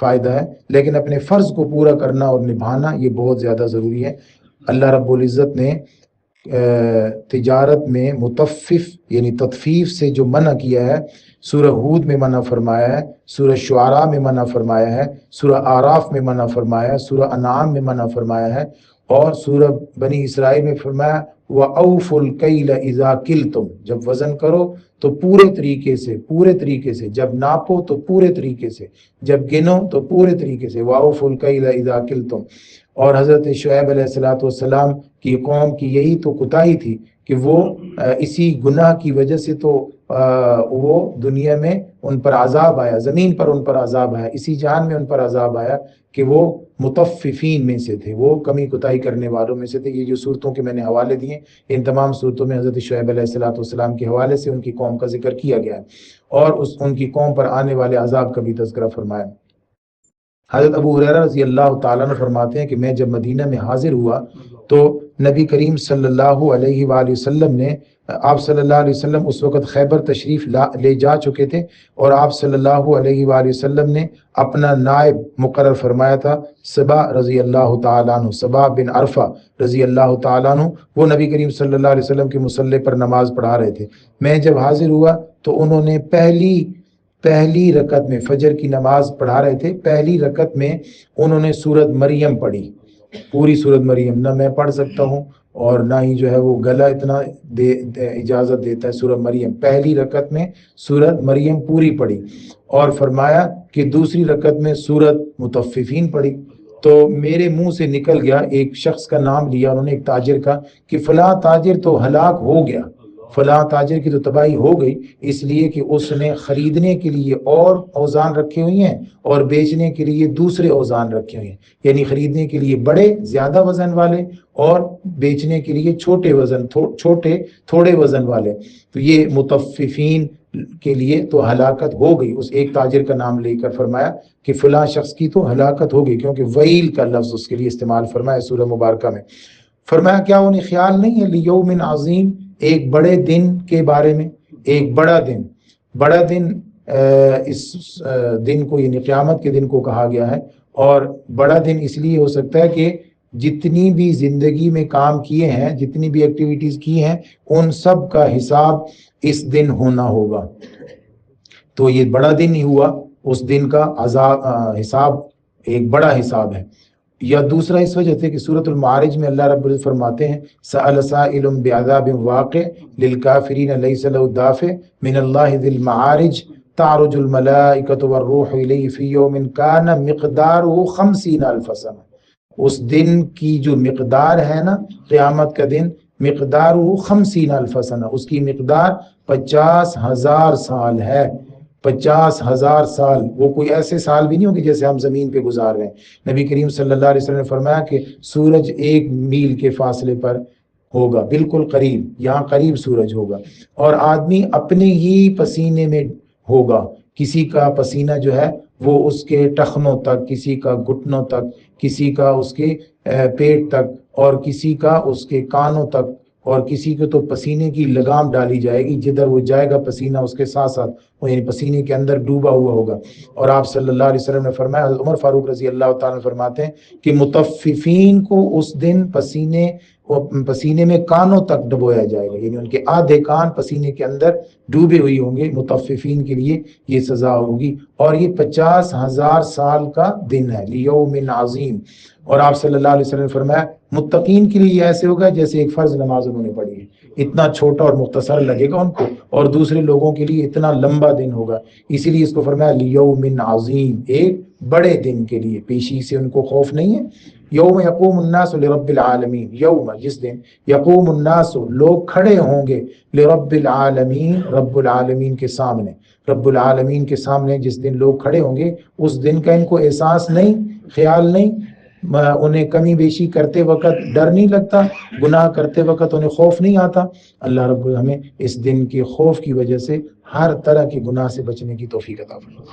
فائدہ ہے، لیکن اپنے فرض کو پورا کرنا اور نبھانا یہ بہت زیادہ ضروری ہے۔ اللہ رب العزت نے تجارت میں متفف یعنی تطفیف سے جو منع کیا ہے، سورہ ہود میں منع فرمایا ہے، سورہ شعراء میں منع فرمایا ہے، سورہ آراف میں منع فرمایا ہے، سورہ انعام میں منع فرمایا ہے، اور سورہ بنی اسرائیل میں فرمایا وَأَوْفُوا الْكَيْلَ إِذَا كِلْتُمْ، جب وزن کرو تو پورے طریقے سے، جب ناپو تو پورے طریقے سے، جب گنو تو پورے طریقے سے، وَأَوْفُوا الْكَيْلَ إِذَا كِلْتُمْ۔ اور حضرت شعیب علیہ السلام کی قوم کی یہی تو کوتاہی تھی کہ وہ اسی گناہ کی وجہ سے تو وہ دنیا میں ان پر عذاب آیا، زمین پر ان پر عذاب آیا، اسی جہان میں ان پر عذاب آیا کہ وہ متففین میں سے تھے، وہ کمی کوتاہی کرنے والوں میں سے تھے۔ یہ جو صورتوں کے میں نے حوالے دیے، ان تمام صورتوں میں حضرت شعیب علیہ السلام کے حوالے سے ان کی قوم کا ذکر کیا گیا ہے، اور ان کی قوم پر آنے والے عذاب کا بھی تذکرہ فرمایا۔ حضرت ابو ہریرہ رضی اللہ تعالیٰ عنہ فرماتے ہیں کہ میں جب مدینہ میں حاضر ہوا تو نبی کریم صلی اللہ علیہ وآلہ وسلم نے، آپ صلی اللہ علیہ وسلم اس وقت خیبر تشریف لے جا چکے تھے، اور آپ صلی اللہ علیہ وآلہ وسلم نے اپنا نائب مقرر فرمایا تھا صبا رضی اللہ تعالیٰ عنہ، صبا بن عرفہ رضی اللہ تعالیٰ عنہ، وہ نبی کریم صلی اللہ علیہ وسلم کے مصلی پر نماز پڑھا رہے تھے۔ میں جب حاضر ہوا تو انہوں نے پہلی رکعت میں، فجر کی نماز پڑھا رہے تھے، پہلی رکعت میں انہوں نے سورۃ مریم پڑھی، پوری سورۃ مریم۔ نہ میں پڑھ سکتا ہوں اور نہ ہی جو ہے وہ گلا اتنا اجازت دیتا ہے سورۃ مریم۔ پہلی رکعت میں سورۃ مریم پوری پڑھی، اور فرمایا کہ دوسری رکعت میں سورۃ مطففین پڑھی۔ تو میرے منہ سے نکل گیا، ایک شخص کا نام لیا انہوں نے، ایک تاجر کا، کہ فلاں تاجر تو ہلاک ہو گیا، فلاں تاجر کی تو تباہی ہو گئی، اس لیے کہ اس نے خریدنے کے لیے اور اوزان رکھے ہوئے ہیں اور بیچنے کے لیے دوسرے اوزان رکھے ہوئے ہیں، یعنی خریدنے کے لیے بڑے زیادہ وزن والے اور بیچنے کے لیے تھوڑے وزن والے۔ تو یہ متففین کے لیے تو ہلاکت ہو گئی۔ اس ایک تاجر کا نام لے کر فرمایا کہ فلاں شخص کی تو ہلاکت ہو گئی، کیونکہ ویل کا لفظ اس کے لیے استعمال فرمایا سورہ مبارکہ میں۔ فرمایا کیا انہیں خیال نہیں ہے لیوم عظیم، ایک بڑے دن کے بارے میں، ایک بڑا دن اس دن کو یعنی قیامت کے دن کو کہا گیا ہے، اور بڑا دن اس لیے ہو سکتا ہے کہ جتنی بھی زندگی میں کام کیے ہیں، جتنی بھی ایکٹیویٹیز کی ہیں، ان سب کا حساب اس دن ہونا ہوگا۔ تو یہ بڑا دن ہی ہوا، اس دن کا حساب ایک بڑا حساب ہے۔ یا دوسرا اس وجہ سے کہ سورۃ المعارج میں اللہ رب العزت فرماتے ہیں سأل سائل بعذاب واقع للکافرین لیس له دافع من اللہ ذی المعارج تعرج الملائکۃ والروح الیہ فی یوم کان مقدارہ 50,000 سنہ۔ اس دن کی جو مقدار ہے نا، قیامت کا دن، مقدارہ 50,000 سنہ، اس کی مقدار 50,000 سال ہے۔ 50,000 سال، وہ کوئی ایسے سال بھی نہیں ہوگی جیسے ہم زمین پہ گزار رہے ہیں۔ نبی کریم صلی اللہ علیہ وسلم نے فرمایا کہ سورج 1 میل کے فاصلے پر ہوگا، بالکل قریب، یہاں قریب سورج ہوگا، اور آدمی اپنے ہی پسینے میں ہوگا۔ کسی کا پسینہ جو ہے وہ اس کے ٹخنوں تک، کسی کا گھٹنوں تک، کسی کا اس کے پیٹ تک، اور کسی کا اس کے کانوں تک، اور کسی کو تو پسینے کی لگام ڈالی جائے گی، جدھر وہ جائے گا پسینہ اس کے ساتھ ساتھ وہ یعنی پسینے کے اندر ڈوبا ہوا ہوگا۔ اور آپ صلی اللہ علیہ وسلم نے فرمایا، عمر فاروق رضی اللہ تعالیٰ فرماتے ہیں کہ متففین کو اس دن پسینے میں کانوں تک ڈبویا جائے گا، یعنی ان کے آدھے کان پسینے کے اندر ڈوبے ہوئی ہوں گے۔ متففین کے لیے یہ سزا ہوگی، اور یہ 50,000 سال کا دن ہے، لیوم عظیم۔ اور آپ صلی اللہ علیہ وسلم نے فرمایا متقین کے لیے یہ ایسے ہوگا جیسے ایک فرض نماز انہوں نے پڑھی ہے، اتنا چھوٹا اور مختصر لگے گا ان کو، اور دوسرے لوگوں کے لیے اتنا لمبا دن ہوگا، اسی لیے اس کو فرمایا لیوم عظیم، ایک بڑے دن کے لیے۔ پیشی سے ان کو خوف نہیں ہے۔ یوم یقوم الناس لرب العالمین، یوم جس دن، یقوم الناس لوگ کھڑے ہوں گے، لرب العالمین رب العالمین کے سامنے، رب العالمین کے سامنے جس دن لوگ کھڑے ہوں گے، اس دن کا ان کو احساس نہیں، خیال نہیں، انہیں کمی بیشی کرتے وقت ڈر نہیں لگتا، گناہ کرتے وقت انہیں خوف نہیں آتا۔ اللہ رب ہمیں اس دن کے خوف کی وجہ سے ہر طرح کے گناہ سے بچنے کی توفیق عطا فرمائے۔